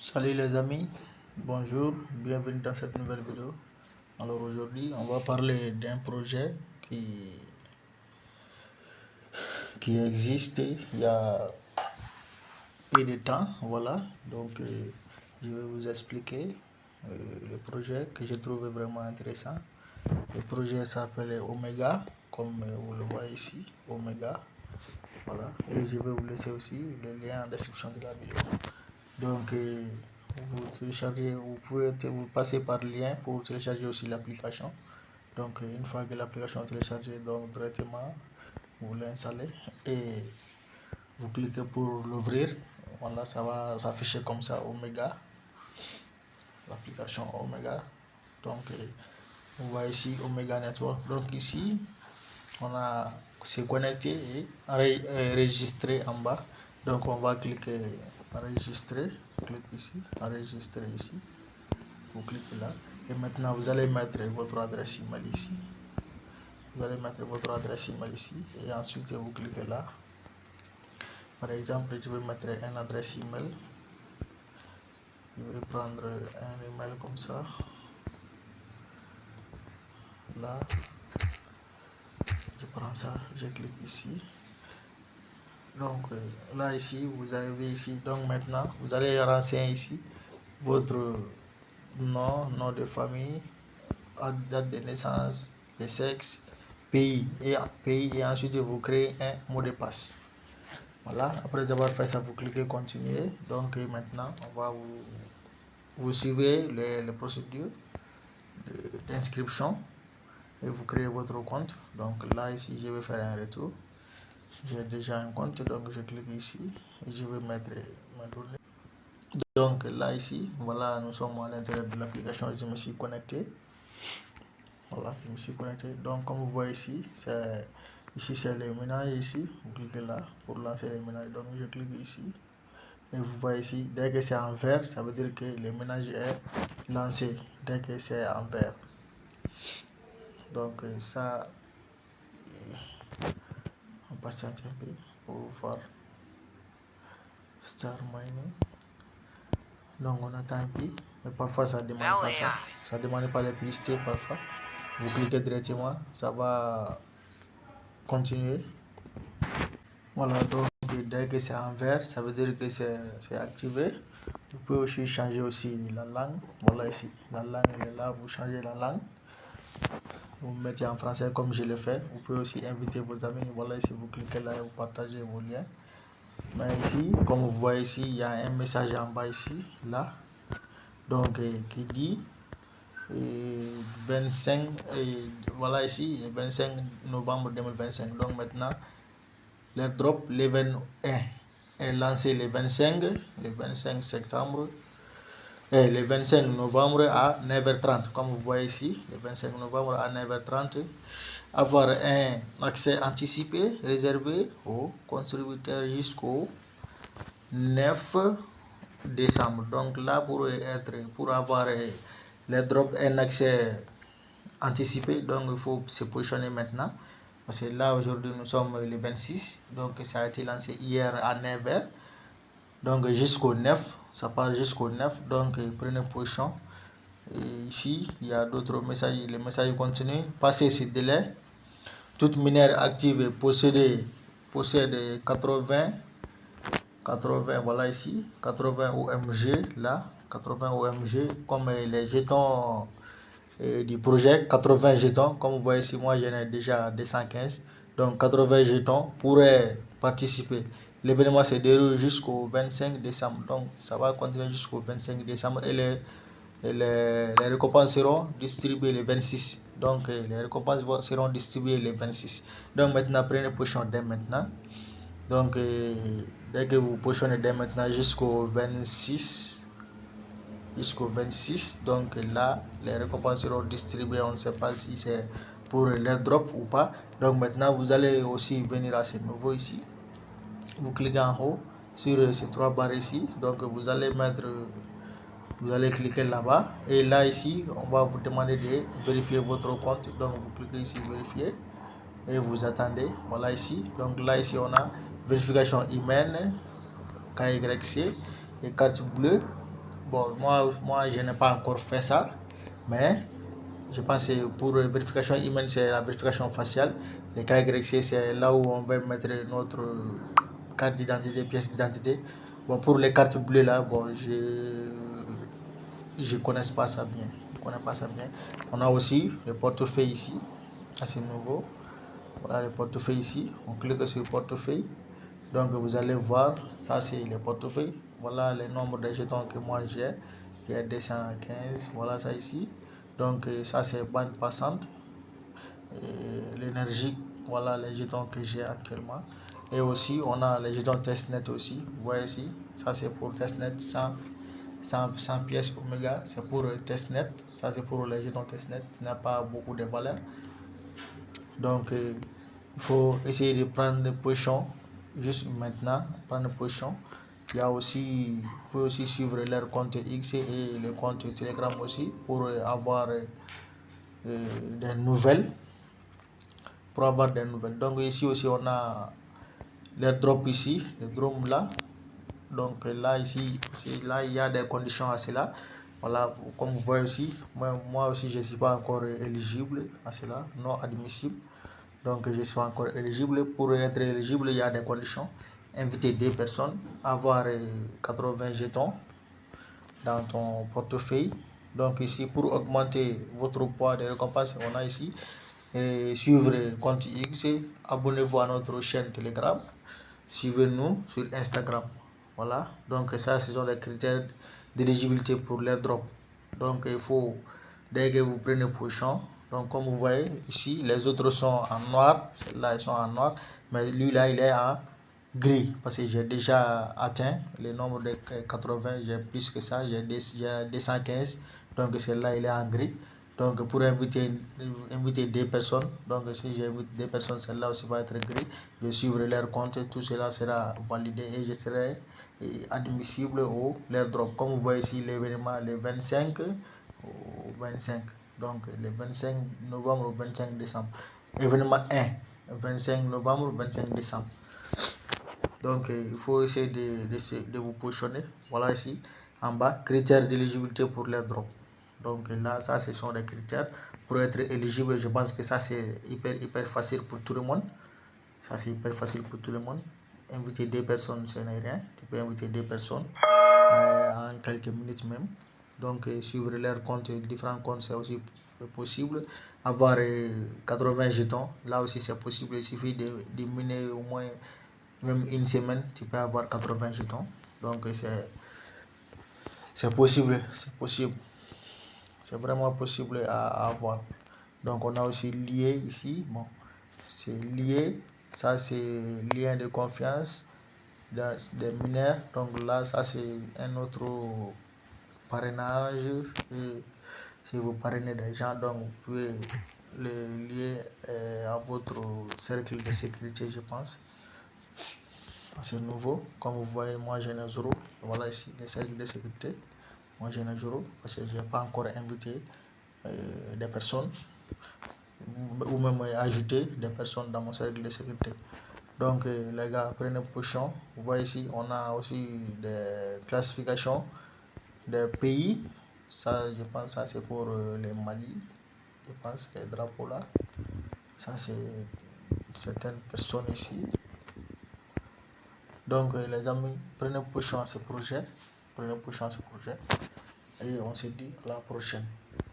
Salut les amis, bonjour, bienvenue dans cette nouvelle vidéo. Alors aujourd'hui, on va parler d'un projet qui existe il y a peu de temps. Voilà, donc je vais vous expliquer le projet que j'ai trouvé vraiment intéressant. Le projet s'appelle Omega, comme vous le voyez ici, Omega. Voilà, et je vais vous laisser aussi le lien en description de la vidéo. Donc, vous téléchargez, vous passez par le lien pour télécharger aussi l'application. Donc, une fois que l'application est téléchargée, donc directement vous l'installez et vous cliquez pour l'ouvrir. Voilà, ça va s'afficher comme ça, Omega, l'application Omega. Donc, on voit ici Omega Network. Donc, ici, c'est connecté et enregistré en bas. Donc, on va cliquer enregistrer. Clique ici, enregistrer ici. Vous cliquez là. Et maintenant, vous allez mettre votre adresse email ici. Vous allez mettre votre adresse email ici. Et ensuite, vous cliquez là. Par exemple, je vais mettre une adresse email. Je vais prendre un email comme ça. Là, je prends ça, je clique ici. Donc là ici, vous avez ici, donc maintenant, vous allez renseigner ici votre nom de famille, date de naissance, de sexe, pays et ensuite vous créez un mot de passe. Voilà, après avoir fait ça, vous cliquez continuer. Donc maintenant, vous suivez les procédures d'inscription et vous créez votre compte. Donc là ici, je vais faire un retour. J'ai déjà un compte, donc je clique ici et je vais mettre ma données. Donc là ici, voilà, nous sommes à l'intérieur de l'application. Je me suis connecté. Voilà, je me suis connecté. Donc comme vous voyez ici, c'est les ménages ici. Vous cliquez là pour lancer les ménages. Donc je clique ici et vous voyez ici, dès que c'est en vert, ça veut dire que le ménage est lancé. Dès que c'est en vert. Donc ça, on passe un peu pour voir Star Mining. Donc on attend un peu, mais parfois ça demande pas ça. Ça demande pas les publicités parfois. Vous cliquez directement, ça va continuer. Voilà, donc dès que c'est en vert, ça veut dire que c'est activé. Vous pouvez aussi changer aussi la langue. Voilà ici, la langue est là, vous changez la langue. Vous mettez en français comme je l'ai fait. Vous pouvez aussi inviter vos amis. Voilà ici, vous cliquez là et vous partagez vos liens. Mais ici, comme vous voyez ici, il y a un message en bas ici, là. Donc, qui dit 25, et voilà ici, le 25 novembre 2025. Donc maintenant, l'airdrop l'event est lancé le 25 septembre, et le 25 novembre à 9h30. Comme vous voyez ici, le 25 novembre à 9h30, avoir un accès anticipé réservé aux contributeurs jusqu'au 9 décembre. Donc là, pour avoir les drops, un accès anticipé, donc il faut se positionner maintenant. Parce que là, aujourd'hui, nous sommes le 26. Donc ça a été lancé hier à 9h. Donc jusqu'au 9, ça part jusqu'au 9. Donc prenez position. Et ici, il y a d'autres messages. Les messages continuent. Passez ce délai. Toute minière active possède 80, voilà ici, 80 OMG, là, 80 OMG, comme les jetons du projet, 80 jetons, comme vous voyez ici, moi j'en ai déjà 215, donc 80 jetons pourraient participer. L'événement se déroule jusqu'au 25 décembre, donc ça va continuer jusqu'au 25 décembre et les récompenses seront distribuées le 26. Donc les récompenses seront distribuées le 26. Donc maintenant, prenez position dès maintenant. Donc dès que vous positionnez dès maintenant jusqu'au 26, donc là, les récompenses seront distribuées. On ne sait pas si c'est pour l'airdrop ou pas. Donc maintenant, vous allez aussi venir à ce nouveau ici. Vous cliquez en haut sur ces trois barres ici. Donc vous allez cliquer là-bas et là ici on va vous demander de vérifier votre compte. Donc vous cliquez ici vérifier et vous attendez. Voilà ici, donc là ici on a vérification email, KYC et carte bleue. Bon, moi, je n'ai pas encore fait ça, mais je pense que pour vérification humaine, c'est la vérification faciale. Les cas YC, c'est là où on va mettre notre carte d'identité, pièce d'identité. Bon, pour les cartes bleues là, bon, je connais pas ça bien. Je connais pas ça bien. On a aussi le portefeuille ici, assez nouveau. Voilà le portefeuille ici. On clique sur le portefeuille. Donc vous allez voir, ça c'est le portefeuille. Voilà le nombre de jetons que moi j'ai, qui est 215. Voilà ça ici. Donc ça c'est bande passante. L'énergie, voilà les jetons que j'ai actuellement. Et aussi on a les jetons testnet aussi. Vous voyez ici, ça c'est pour testnet 100 pièces Omega, c'est pour testnet. Ça c'est pour les jetons testnet, il n'a pas beaucoup de valeur. Donc il faut essayer de prendre des positions juste maintenant, prendre une position. Il y a aussi, faut aussi suivre leur compte X et le compte Telegram aussi pour avoir des nouvelles. Pour avoir des nouvelles. Donc ici aussi on a les drops ici, les drops là. Donc là ici, là il y a des conditions à cela. Voilà, comme vous voyez aussi, moi aussi je ne suis pas encore éligible à cela, non admissible. Donc je suis encore éligible. Pour être éligible, il y a des conditions. Inviter 2 personnes, avoir 80 jetons dans ton portefeuille. Donc ici, pour augmenter votre poids de récompense, on a ici suivre le compte X, abonnez-vous à notre chaîne Telegram, suivez-nous sur Instagram. Voilà, donc ça, ce sont les critères d'éligibilité pour les drops. Donc il faut, dès que vous prenez position, donc comme vous voyez ici, les autres sont en noir, celles-là ils sont en noir, mais lui là il est en gris parce que j'ai déjà atteint le nombre de 80, j'ai plus que ça, j'ai 215, donc celle-là il est en gris. Donc pour inviter 2 personnes, donc si j'invite 2 personnes, celle-là aussi va être gris. Je suivrai leur compte, tout cela sera validé et je serai admissible au leur drop. Comme vous voyez ici, l'événement le 25 au 25. Donc le 25 novembre au 25 décembre. Événement 1, 25 novembre, 25 décembre. Donc il faut essayer de vous positionner. Voilà ici, en bas, critères d'éligibilité pour les drops. Donc là, ça, ce sont les critères pour être éligible. Je pense que ça, c'est hyper facile pour tout le monde. Ça, c'est hyper facile pour tout le monde. Inviter 2 personnes, ce n'est rien. Tu peux inviter 2 personnes en quelques minutes même. Donc suivre leurs comptes, différents comptes, c'est aussi possible. Avoir 80 jetons, là aussi c'est possible. Il suffit de diminuer au moins même une semaine, tu peux avoir 80 jetons. Donc c'est possible, c'est possible. C'est vraiment possible à avoir. Donc on a aussi lié ici. Bon, c'est lié. Ça c'est lien de confiance des mineurs. Donc là, ça c'est un autre parrainage. Et si vous parrainez des gens, donc vous pouvez les lier à votre cercle de sécurité, je pense. C'est nouveau. Comme vous voyez, moi j'ai un zéro. Voilà ici les cercles de sécurité. Moi j'ai un zéro parce que je n'ai pas encore invité des personnes ou même ajouté des personnes dans mon cercle de sécurité. Donc les gars, prenez position. Vous voyez ici, on a aussi des classifications des pays. Ça, je pense, ça c'est pour les Mali. Je pense les drapeaux là. Ça c'est certaines personnes ici. Donc les amis, prenez position à ce projet. Prenez position à ce projet. Et on se dit à la prochaine.